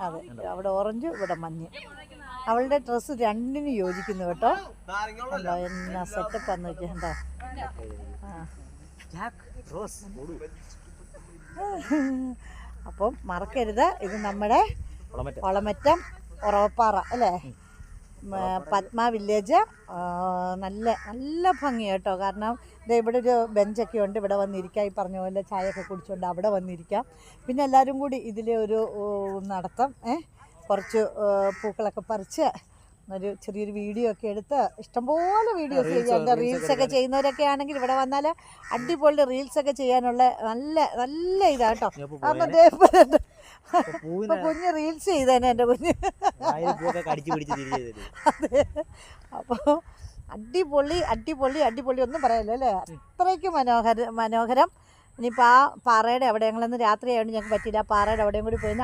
അതെ, അവിടെ ഓറഞ്ച്, ഇവിടെ മഞ്ഞ്. അവളുടെ ഡ്രസ്സ് രണ്ടിനും യോജിക്കുന്നു കേട്ടോ. കണ്ടോ എന്നാ സെറ്റപ്പാന്ന് വെച്ചാൽ. അപ്പം മറക്കരുത്, ഇത് നമ്മുടെ ഒളമറ്റം ഉറവപ്പാറ അല്ലേ, പത്മ വില്ലേജ്. നല്ല നല്ല ഭംഗിയാണ് കേട്ടോ. കാരണം ഇവിടെ ഒരു ബെഞ്ചൊക്കെ ഉണ്ട്, ഇവിടെ വന്നിരിക്കാം. ഈ പറഞ്ഞ പോലെ ചായയൊക്കെ കുടിച്ചുകൊണ്ട് അവിടെ വന്നിരിക്കാം. പിന്നെ എല്ലാവരും കൂടി ഇതിൽ ഒരു നടത്തം, കുറച്ച് പൂക്കളൊക്കെ പറിച്ച് ഒരു ചെറിയൊരു വീഡിയോ ഒക്കെ എടുത്ത്, ഇഷ്ടംപോലെ വീഡിയോസ് ചെയ്യാൻ, റീൽസൊക്കെ ചെയ്യുന്നവരൊക്കെ ആണെങ്കിൽ ഇവിടെ വന്നാൽ അടിപൊളി റീൽസൊക്കെ ചെയ്യാനുള്ള നല്ല നല്ല ഇതാട്ടോ. കാരണം ഇപ്പൊ കുഞ്ഞ് റീൽസ് ചെയ്തേനെ എൻ്റെ കുഞ്ഞ്. അതെ, അപ്പോൾ അടിപൊളി അടിപൊളി അടിപൊളി ഒന്നും പറയാമല്ലോ അല്ലേ, അത്രയ്ക്ക് മനോഹരം. ഇനിയിപ്പോൾ ആ പാറയുടെ അവിടെ, ഞങ്ങളന്ന് രാത്രി ആയതുകൊണ്ട് ഞങ്ങൾക്ക് പറ്റിയില്ല, ആ പാറയുടെ അവിടെയും കൂടി പോയി